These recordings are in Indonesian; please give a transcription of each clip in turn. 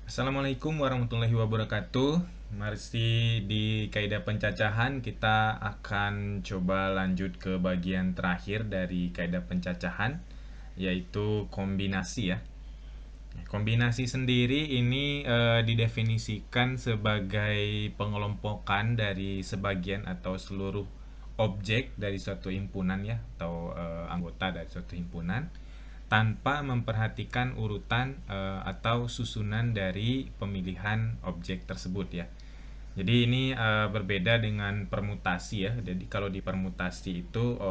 Assalamualaikum warahmatullahi wabarakatuh. Masih di kaidah pencacahan, kita akan coba lanjut ke bagian terakhir dari kaidah pencacahan, yaitu kombinasi ya. Kombinasi sendiri ini didefinisikan sebagai pengelompokan dari sebagian atau seluruh objek dari suatu himpunan ya, atau anggota dari suatu himpunan tanpa memperhatikan urutan atau susunan dari pemilihan objek tersebut ya. Jadi ini berbeda dengan permutasi ya. Jadi kalau di permutasi itu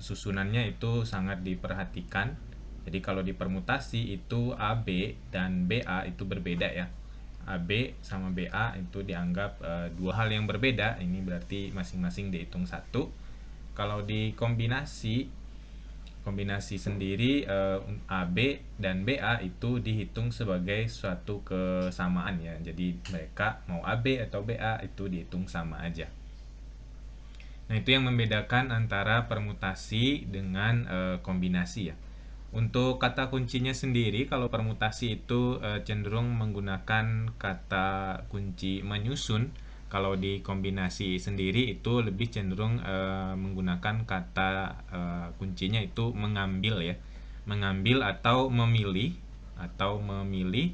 susunannya itu sangat diperhatikan. Jadi kalau di permutasi itu AB dan BA itu berbeda ya. AB sama BA itu dianggap dua hal yang berbeda. Ini berarti masing-masing dihitung satu. Kalau di kombinasi sendiri AB dan BA itu dihitung sebagai suatu kesamaan ya. Jadi mereka mau AB atau BA itu dihitung sama aja. Nah, itu yang membedakan antara permutasi dengan kombinasi ya. Untuk kata kuncinya sendiri, kalau permutasi itu cenderung menggunakan kata kunci menyusun. Kalau di kombinasi sendiri itu lebih cenderung menggunakan kata kuncinya itu mengambil ya. Mengambil atau memilih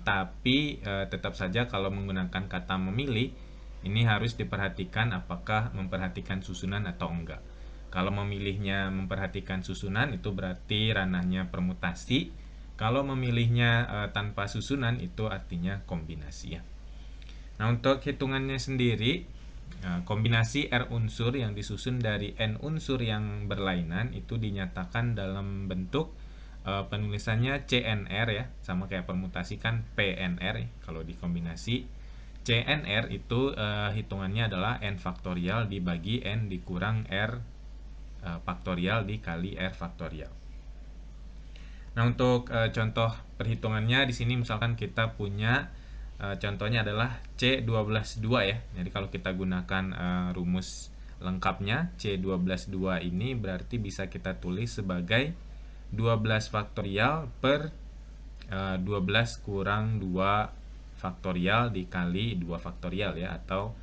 tapi tetap saja kalau menggunakan kata memilih ini harus diperhatikan apakah memperhatikan susunan atau enggak. Kalau memilihnya memperhatikan susunan itu berarti ranahnya permutasi. Kalau memilihnya tanpa susunan itu artinya kombinasi ya. Nah, untuk hitungannya sendiri, kombinasi R unsur yang disusun dari N unsur yang berlainan itu dinyatakan dalam bentuk penulisannya CNR ya, sama kayak permutasi kan PNR ya. Kalau di kombinasi CNR itu hitungannya adalah N faktorial dibagi N dikurang R faktorial dikali R faktorial. Nah, untuk contoh perhitungannya di sini misalkan kita punya contohnya adalah C12 2 ya. Jadi kalau kita gunakan rumus lengkapnya C12 2 ini berarti bisa kita tulis sebagai 12 faktorial per 12 kurang 2 faktorial dikali 2 faktorial ya, atau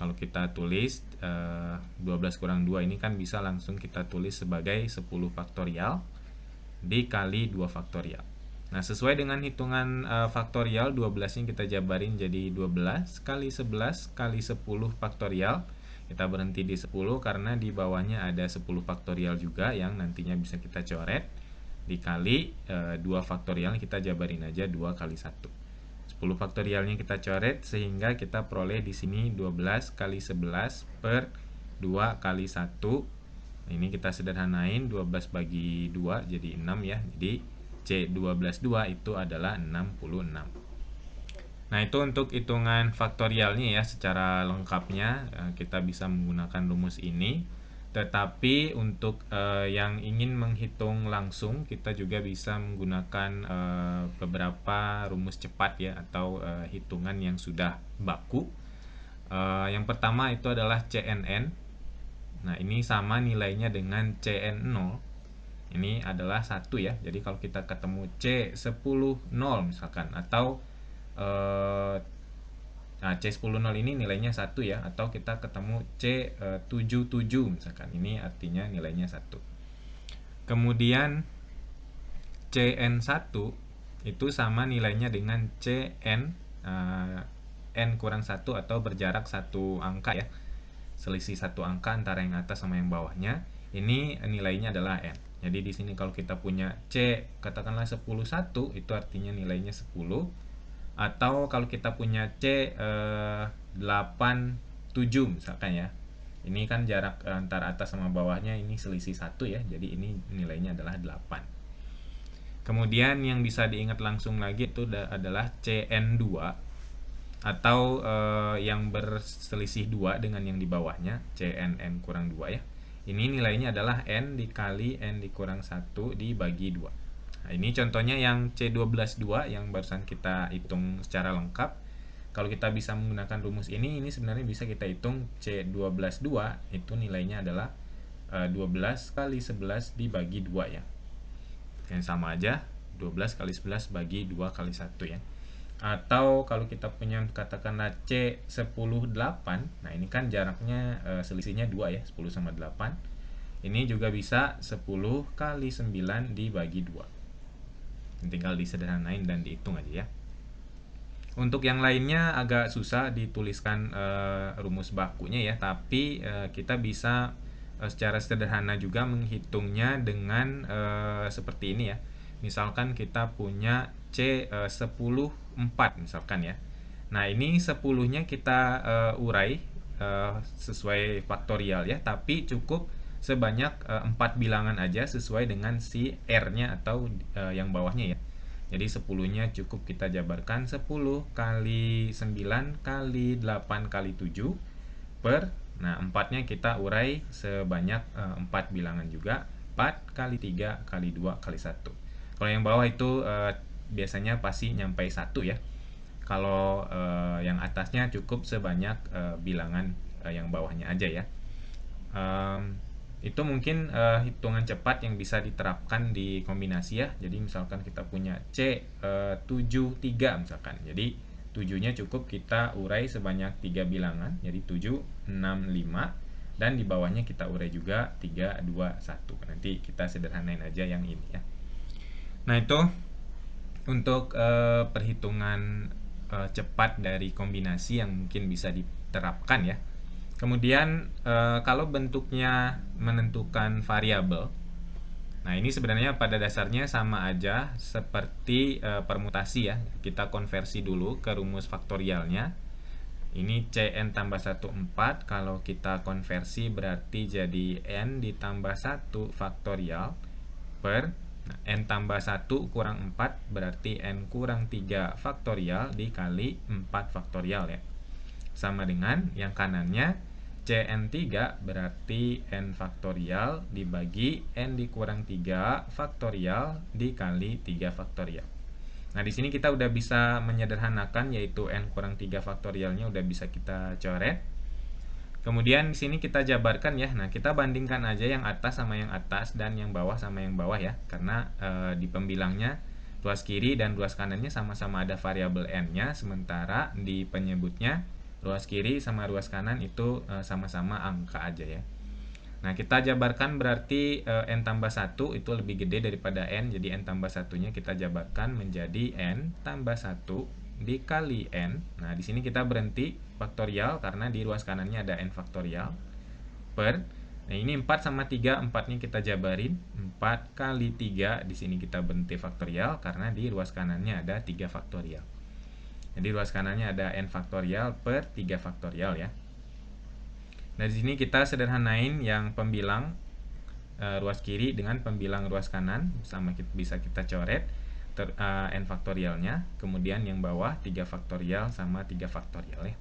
kalau kita tulis 12 kurang 2 ini kan bisa langsung kita tulis sebagai 10 faktorial dikali 2 faktorial. Nah, sesuai dengan hitungan faktorial 12 nya kita jabarin jadi 12 kali 11 kali 10 faktorial. Kita berhenti di 10 karena di bawahnya ada 10 faktorial juga yang nantinya bisa kita coret dikali 2 faktorial, kita jabarin aja 2 kali 1. 10 faktorialnya kita coret sehingga kita peroleh di sini 12 kali 11 per 2 kali 1. Ini kita sederhanain 12 bagi 2 jadi 6 ya. Jadi C12 2 itu adalah 66. Nah, itu untuk hitungan faktorialnya ya, secara lengkapnya kita bisa menggunakan rumus ini. Tetapi untuk yang ingin menghitung langsung, kita juga bisa menggunakan beberapa rumus cepat ya, atau hitungan yang sudah baku. Yang pertama itu adalah CNN. Nah, ini sama nilainya dengan CN0. Ini adalah 1 ya. Jadi kalau kita ketemu C10 0 misalkan, atau nah, C10 0 ini nilainya 1 ya, atau kita ketemu C77 misalkan, ini artinya nilainya 1. Kemudian CN1 itu sama nilainya dengan CN N kurang 1 atau berjarak 1 angka ya. Selisih 1 angka antara yang atas sama yang bawahnya. Ini nilainya adalah N. Jadi di sini kalau kita punya C katakanlah 10 1 itu artinya nilainya 10. Atau kalau kita punya C 8 7 misalkan ya. Ini kan jarak antara atas sama bawahnya ini selisih 1 ya. Jadi ini nilainya adalah 8. Kemudian yang bisa diingat langsung lagi itu adalah CN2 atau yang berselisih 2 dengan yang di bawahnya, CNN kurang 2 ya. Ini nilainya adalah N dikali N dikurang 1 dibagi 2. Nah, ini contohnya yang C12 2 yang barusan kita hitung secara lengkap. Kalau kita bisa menggunakan rumus ini sebenarnya bisa kita hitung C12 2 itu nilainya adalah 12 kali 11 dibagi 2 ya. Yang sama aja, 12 kali 11 bagi 2 kali 1 ya. Atau kalau kita punya katakanlah C10,8, nah ini kan jaraknya selisihnya 2 ya, 10 sama 8. Ini juga bisa 10 kali 9 dibagi 2. Tinggal disederhanain dan dihitung aja ya. Untuk yang lainnya agak susah dituliskan rumus bakunya ya, tapi kita bisa secara sederhana juga menghitungnya dengan seperti ini ya. Misalkan kita punya C10,4 misalkan ya. Nah, ini 10-nya kita urai sesuai faktorial ya, tapi cukup sebanyak 4 bilangan aja sesuai dengan si R-nya atau yang bawahnya ya. Jadi 10-nya cukup kita jabarkan 10 kali 9 kali 8 kali 7 per, nah 4-nya kita urai sebanyak 4 bilangan juga, 4 kali 3 kali 2 kali 1. Kalau yang bawah itu biasanya pasti nyampe 1 ya. Kalau yang atasnya cukup sebanyak bilangan yang bawahnya aja ya. Itu mungkin hitungan cepat yang bisa diterapkan di kombinasi ya. Jadi misalkan kita punya C73 misalkan. Jadi 7-nya cukup kita urai sebanyak 3 bilangan. Jadi 7, 6, 5. Dan di bawahnya kita urai juga 3, 2, 1. Nanti kita sederhanain aja yang ini ya. Nah, itu untuk perhitungan cepat dari kombinasi yang mungkin bisa diterapkan ya. Kemudian kalau bentuknya menentukan variabel, nah ini sebenarnya pada dasarnya sama aja seperti permutasi ya. Kita konversi dulu ke rumus faktorialnya. Ini Cn tambah 1 4, kalau kita konversi berarti jadi N ditambah 1 faktorial per, nah, N tambah 1 kurang 4 berarti N kurang 3 faktorial dikali 4 faktorial ya. Sama dengan yang kanannya Cn3 berarti N faktorial dibagi N dikurang 3 faktorial dikali 3 faktorial. Nah, di sini kita udah bisa menyederhanakan, yaitu N kurang 3 faktorialnya udah bisa kita coret. Kemudian di sini kita jabarkan ya. Nah, kita bandingkan aja yang atas sama yang atas dan yang bawah sama yang bawah ya. Karena di pembilangnya ruas kiri dan ruas kanannya sama-sama ada variabel N-nya, sementara di penyebutnya ruas kiri sama ruas kanan itu sama-sama angka aja ya. Nah, kita jabarkan berarti N tambah 1 itu lebih gede daripada N. Jadi N tambah 1-nya kita jabarkan menjadi N tambah 1 dikali N. Nah, di sini kita berhenti faktorial karena di ruas kanannya ada N faktorial per, nah ini 4 sama 3, 4-nya kita jabarin 4 kali 3, di sini kita berhenti faktorial karena di ruas kanannya ada 3 faktorial. Jadi ruas kanannya ada N faktorial per 3 faktorial ya. Nah, di sini kita sederhanain yang pembilang ruas kiri dengan pembilang ruas kanan, sama bisa kita coret N faktorialnya, kemudian yang bawah 3 faktorial sama 3 faktorial ya.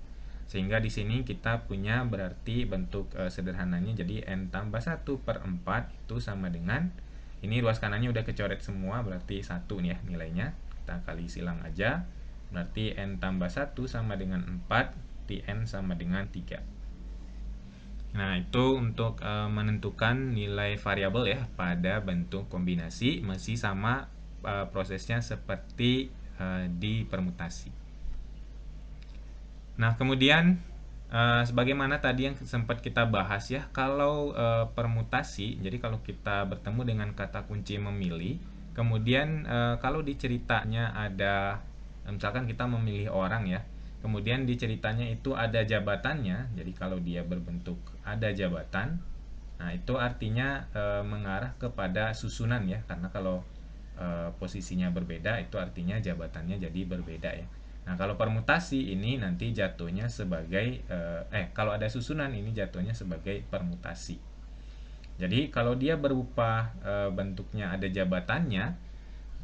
Sehingga di sini kita punya berarti bentuk sederhananya jadi N tambah 1 per 4 itu sama dengan, ini ruas kanannya udah kecoret semua berarti 1 nih ya nilainya. Kita kali silang aja, berarti N tambah 1 sama dengan 4, Tn sama dengan 3. Nah, itu untuk menentukan nilai variabel ya pada bentuk kombinasi, masih sama prosesnya seperti di permutasi. Nah, kemudian sebagaimana tadi yang sempat kita bahas ya, kalau permutasi, jadi kalau kita bertemu dengan kata kunci memilih, kemudian kalau di ceritanya ada, misalkan kita memilih orang ya, kemudian di ceritanya itu ada jabatannya, jadi kalau dia berbentuk ada jabatan, nah itu artinya mengarah kepada susunan ya, karena kalau posisinya berbeda itu artinya jabatannya jadi berbeda ya. Nah, kalau permutasi ini nanti jatuhnya sebagai kalau ada susunan ini jatuhnya sebagai permutasi. Jadi kalau dia berupa bentuknya ada jabatannya,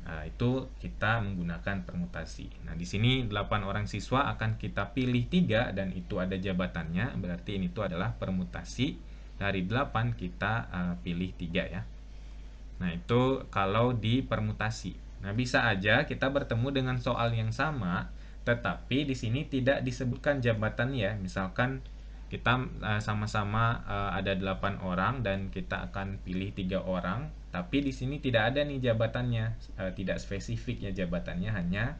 nah, itu kita menggunakan permutasi. Nah, di sini 8 orang siswa akan kita pilih 3 dan itu ada jabatannya, berarti ini tuh adalah permutasi. Dari 8 kita pilih 3 ya. Nah, itu kalau di permutasi. Nah, bisa aja kita bertemu dengan soal yang sama, tetapi di sini tidak disebutkan jabatan ya. Misalkan kita sama-sama ada 8 orang dan kita akan pilih 3 orang, tapi di sini tidak ada nih jabatannya, tidak spesifik ya jabatannya, hanya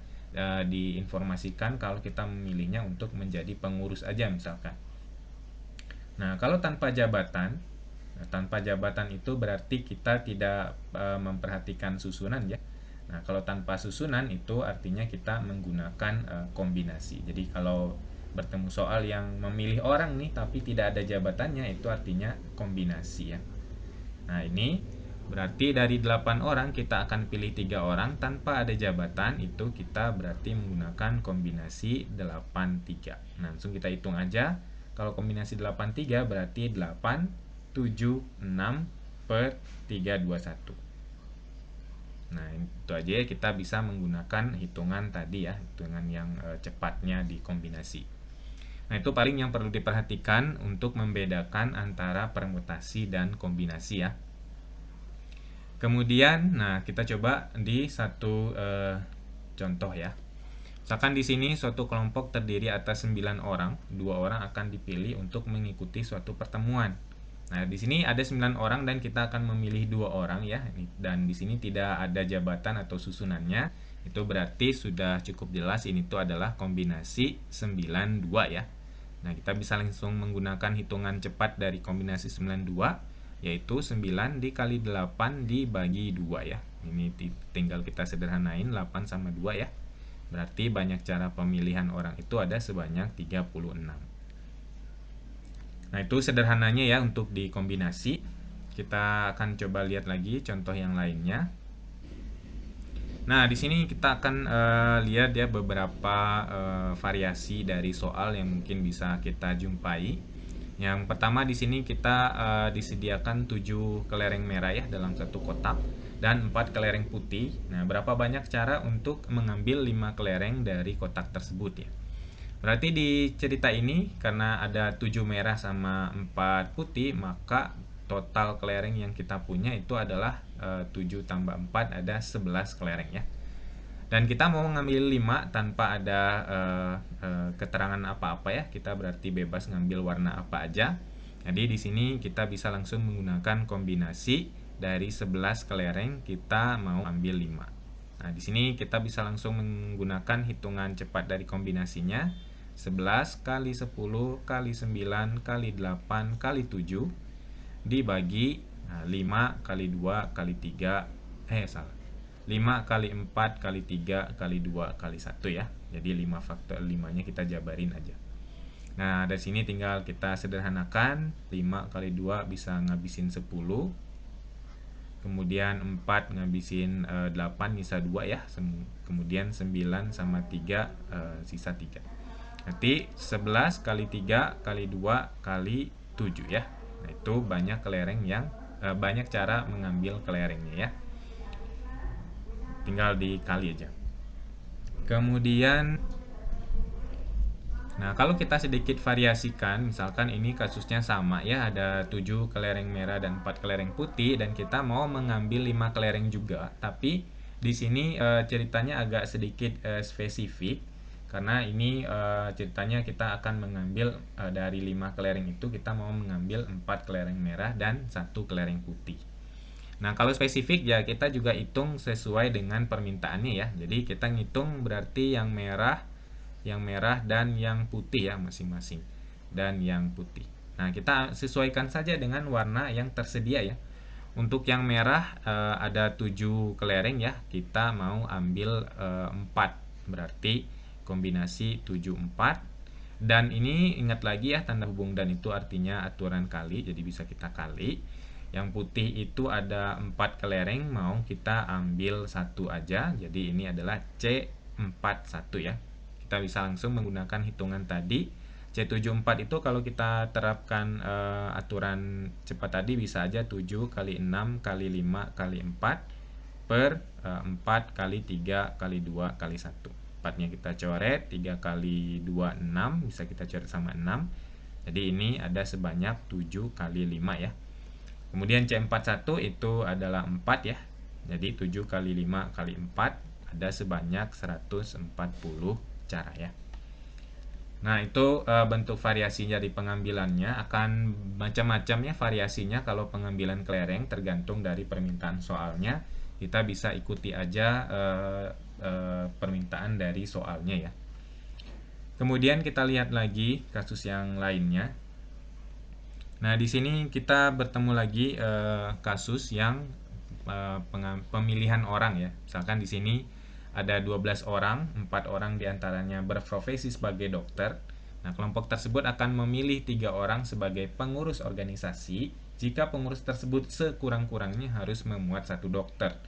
diinformasikan kalau kita memilihnya untuk menjadi pengurus aja misalkan. Nah, kalau tanpa jabatan itu berarti kita tidak memperhatikan susunan ya. Nah, kalau tanpa susunan itu artinya kita menggunakan kombinasi. Jadi kalau bertemu soal yang memilih orang nih tapi tidak ada jabatannya, itu artinya kombinasi ya. Nah, ini berarti dari 8 orang kita akan pilih 3 orang tanpa ada jabatan, itu kita berarti menggunakan kombinasi 83. Nah, langsung kita hitung aja. Kalau kombinasi 83 berarti 8, 7, 6 per 3, 2, 1. Nah, itu aja ya, kita bisa menggunakan hitungan tadi ya, hitungan yang cepatnya di kombinasi. Nah, itu paling yang perlu diperhatikan untuk membedakan antara permutasi dan kombinasi ya. Kemudian, nah kita coba di satu contoh ya. Misalkan di sini suatu kelompok terdiri atas 9 orang, 2 orang akan dipilih untuk mengikuti suatu pertemuan. Nah, di sini ada 9 orang dan kita akan memilih 2 orang ya. Dan di sini tidak ada jabatan atau susunannya. Itu berarti sudah cukup jelas ini tuh adalah kombinasi 92 ya. Nah, kita bisa langsung menggunakan hitungan cepat dari kombinasi 92, yaitu 9 dikali 8 dibagi 2 ya. Ini tinggal kita sederhanain 8 sama 2 ya. Berarti banyak cara pemilihan orang itu ada sebanyak 36. Nah, itu sederhananya ya untuk dikombinasi. Kita akan coba lihat lagi contoh yang lainnya. Nah, di sini kita akan lihat ya beberapa variasi dari soal yang mungkin bisa kita jumpai. Yang pertama di sini kita disediakan 7 kelereng merah ya dalam satu kotak dan 4 kelereng putih. Nah, berapa banyak cara untuk mengambil 5 kelereng dari kotak tersebut ya. Berarti di cerita ini karena ada 7 merah sama 4 putih, maka total kelereng yang kita punya itu adalah 7 tambah 4 ada 11 kelereng ya. Dan kita mau ngambil 5 tanpa ada keterangan apa-apa ya. Kita berarti bebas ngambil warna apa aja. Jadi di sini kita bisa langsung menggunakan kombinasi dari 11 kelereng kita mau ambil 5. Nah, di sini kita bisa langsung menggunakan hitungan cepat dari kombinasinya. 11 kali 10 kali 9 kali 8 kali 7 dibagi 5 kali 2 kali 3 5 kali 4 kali 3 kali 2 kali 1 ya. Jadi 5 faktor 5-nya kita jabarin aja. Nah, dari sini tinggal kita sederhanakan. 5 kali 2 bisa ngabisin 10. Kemudian 4 ngabisin 8 sisa 2 ya. Kemudian 9 sama 3 sisa 3. Nanti 11 kali 3 kali 2 kali 7 ya. Nah, itu banyak kelereng yang banyak cara mengambil kelerengnya ya. Tinggal dikali aja. Kemudian nah, kalau kita sedikit variasikan, misalkan ini kasusnya sama ya, ada 7 kelereng merah dan 4 kelereng putih dan kita mau mengambil 5 kelereng juga. Tapi di sini ceritanya agak sedikit spesifik karena ini ceritanya kita akan mengambil dari 5 kelereng itu kita mau mengambil 4 kelereng merah dan 1 kelereng putih. Nah, kalau spesifik ya kita juga hitung sesuai dengan permintaannya ya. Jadi kita ngitung berarti yang merah dan yang putih ya masing-masing. Dan yang putih. Nah, kita sesuaikan saja dengan warna yang tersedia ya. Untuk yang merah ada 7 kelereng ya. Kita mau ambil 4. Berarti kombinasi 7 4. Dan ini ingat lagi ya tanda hubung dan itu artinya aturan kali. Jadi bisa kita kali. Yang putih itu ada 4 kelereng, mau kita ambil 1 aja. Jadi ini adalah C41 ya. Kita bisa langsung menggunakan hitungan tadi. C74 itu kalau kita terapkan aturan cepat tadi bisa aja 7 kali 6 kali 5 kali 4 per 4 kali 3 kali 2 kali 1. 4-nya kita coret, 3 kali 2 6, bisa kita coret sama 6. Jadi ini ada sebanyak 7 kali 5 ya. Kemudian C41 itu adalah 4 ya. Jadi 7 kali 5 kali 4 ada sebanyak 140 cara ya. Nah, itu bentuk variasinya di pengambilannya akan macam-macam ya variasinya kalau pengambilan kelereng tergantung dari permintaan soalnya. Kita bisa ikuti aja permintaan dari soalnya ya. Kemudian kita lihat lagi kasus yang lainnya. Nah, di sini kita bertemu lagi kasus yang pemilihan orang ya. Misalkan di sini ada 12 orang, 4 orang diantaranya berprofesi sebagai dokter. Nah, kelompok tersebut akan memilih 3 orang sebagai pengurus organisasi jika pengurus tersebut sekurang-kurangnya harus memuat 1 dokter.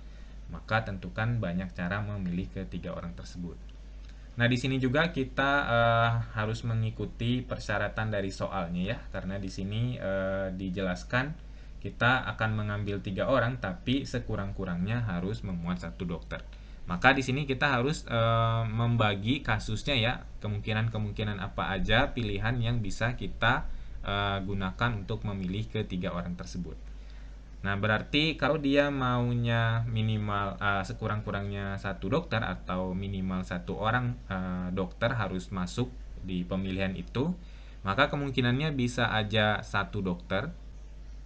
Maka tentukan banyak cara memilih ketiga orang tersebut. Nah, di sini juga kita harus mengikuti persyaratan dari soalnya ya, karena di sini dijelaskan kita akan mengambil 3 orang, tapi sekurang-kurangnya harus memuat 1 dokter. Maka di sini kita harus membagi kasusnya ya, kemungkinan-kemungkinan apa aja pilihan yang bisa kita gunakan untuk memilih ketiga orang tersebut. Nah, berarti kalau dia maunya minimal sekurang-kurangnya 1 dokter atau minimal 1 orang dokter harus masuk di pemilihan itu, maka kemungkinannya bisa aja 1 dokter,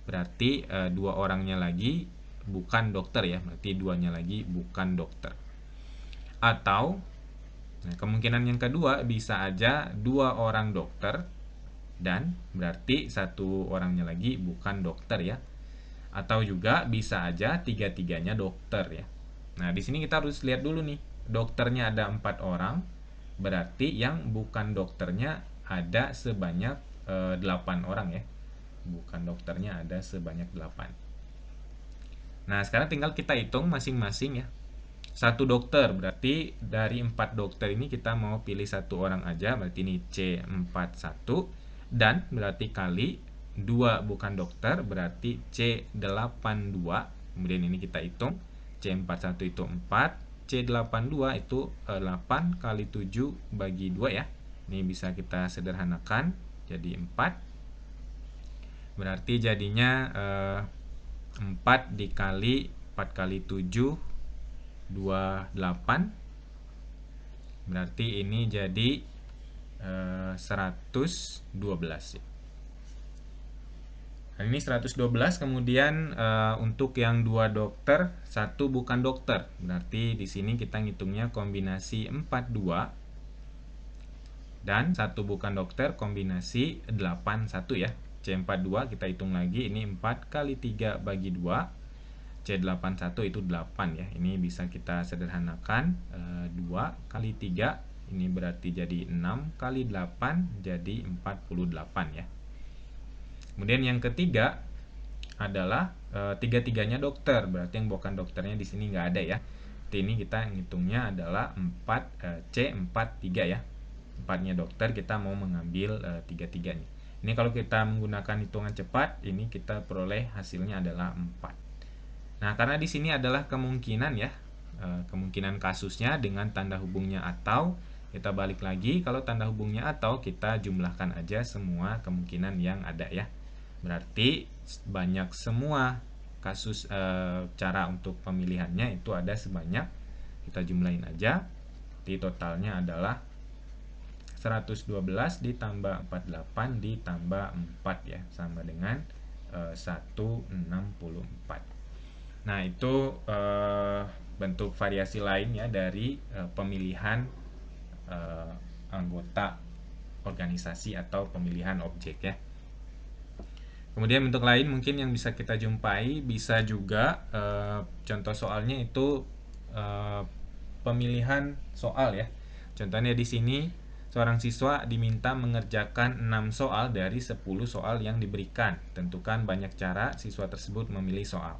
berarti 2 orangnya lagi bukan dokter ya, berarti 2-nya lagi bukan dokter. Atau kemungkinan yang kedua bisa aja 2 orang dokter dan berarti 1 orangnya lagi bukan dokter ya. Atau juga bisa aja tiga-tiganya dokter ya. Nah, di sini kita harus lihat dulu nih. Dokternya ada 4 orang, berarti yang bukan dokternya ada sebanyak 8 orang ya. Bukan dokternya ada sebanyak 8. Nah, sekarang tinggal kita hitung masing-masing ya. 1 dokter, berarti dari 4 dokter ini kita mau pilih 1 orang aja, berarti ini C41. Dan berarti kali 2 bukan dokter, berarti C82. Kemudian ini kita hitung, C41 itu 4, C82 itu 8 kali 7 bagi 2 ya. Ini bisa kita sederhanakan jadi 4. Berarti jadinya 4 dikali 4 kali 7 28. Berarti ini jadi 112 ya. Nah, ini 112. Kemudian untuk yang 2 dokter, 1 bukan dokter. Berarti di sini kita ngitungnya kombinasi 42 dan 1 bukan dokter kombinasi 81 ya. C42 kita hitung lagi, ini 4 kali 3 bagi 2. C81 itu 8 ya. Ini bisa kita sederhanakan, 2 kali 3 ini berarti jadi 6 kali 8 jadi 48 ya. Kemudian yang ketiga adalah tiga-tiganya dokter, berarti yang bukan dokternya di sini nggak ada ya. Ini kita ngitungnya adalah 4 C43 ya. 4-nya dokter, kita mau mengambil tiga-tiganya. Ini kalau kita menggunakan hitungan cepat, ini kita peroleh hasilnya adalah 4. Nah, karena di sini adalah kemungkinan ya, kemungkinan kasusnya dengan tanda hubungnya atau, kita balik lagi, kalau tanda hubungnya atau kita jumlahkan aja semua kemungkinan yang ada ya. Berarti banyak semua kasus cara untuk pemilihannya itu ada sebanyak, kita jumlahin aja, di totalnya adalah 112 ditambah 48 ditambah 4 ya, sama dengan 164. Nah, itu bentuk variasi lain ya dari pemilihan anggota organisasi atau pemilihan objek ya. Kemudian bentuk lain mungkin yang bisa kita jumpai bisa juga contoh soalnya itu pemilihan soal ya. Contohnya di sini seorang siswa diminta mengerjakan 6 soal dari 10 soal yang diberikan. Tentukan banyak cara siswa tersebut memilih soal.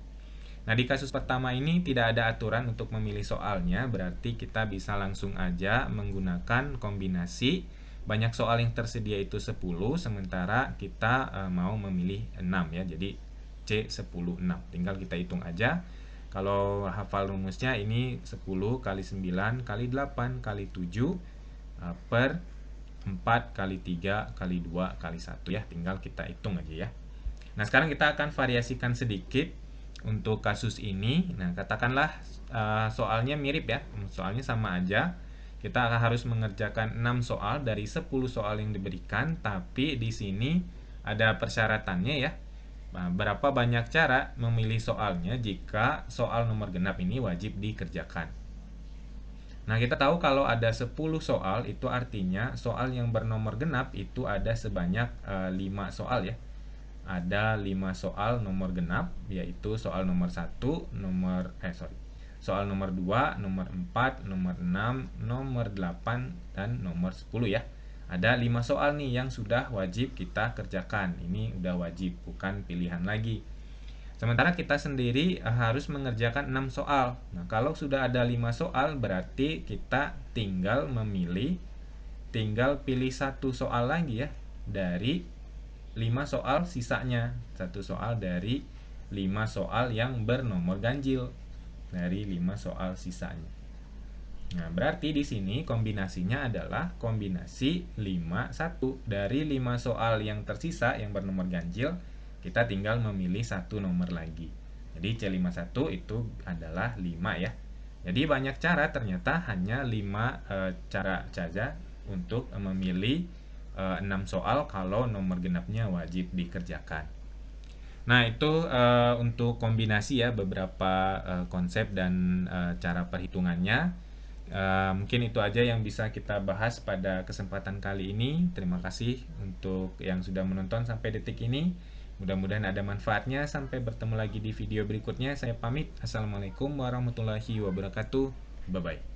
Nah, di kasus pertama ini tidak ada aturan untuk memilih soalnya, berarti kita bisa langsung aja menggunakan kombinasi banyak soal yang tersedia itu 10, sementara kita mau memilih 6 ya, jadi C16. Tinggal kita hitung aja. Kalau hafal rumusnya ini 10 kali 9 kali 8 kali 7 per 4 kali 3 kali 2 kali 1 ya, tinggal kita hitung aja ya. Nah, sekarang kita akan variasikan sedikit untuk kasus ini. Nah, katakanlah soalnya mirip ya, soalnya sama aja. Kita harus mengerjakan 6 soal dari 10 soal yang diberikan, tapi di sini ada persyaratannya ya. Nah, berapa banyak cara memilih soalnya jika soal nomor genap ini wajib dikerjakan. Nah, kita tahu kalau ada 10 soal, itu artinya soal yang bernomor genap itu ada sebanyak 5 soal ya. Ada 5 soal nomor genap, yaitu soal nomor 1, soal nomor 2, nomor 4, nomor 6, nomor 8, dan nomor 10 ya. Ada 5 soal nih yang sudah wajib kita kerjakan. Ini udah wajib, bukan pilihan lagi. Sementara kita sendiri harus mengerjakan 6 soal. Nah, kalau sudah ada 5 soal berarti kita tinggal pilih satu soal lagi ya dari 5 soal sisanya. Satu soal dari 5 soal yang bernomor ganjil dari 5 soal sisanya. Nah, berarti di sini kombinasinya adalah kombinasi 5 1. Dari 5 soal yang tersisa yang bernomor ganjil, kita tinggal memilih satu nomor lagi. Jadi C51 itu adalah 5 ya. Jadi banyak cara, ternyata hanya 5 cara saja untuk memilih 6 soal kalau nomor genapnya wajib dikerjakan. Nah, itu untuk kombinasi ya, beberapa konsep dan cara perhitungannya. Mungkin itu aja yang bisa kita bahas pada kesempatan kali ini. Terima kasih untuk yang sudah menonton sampai detik ini. Mudah-mudahan ada manfaatnya. Sampai bertemu lagi di video berikutnya. Saya pamit. Assalamualaikum warahmatullahi wabarakatuh. Bye-bye.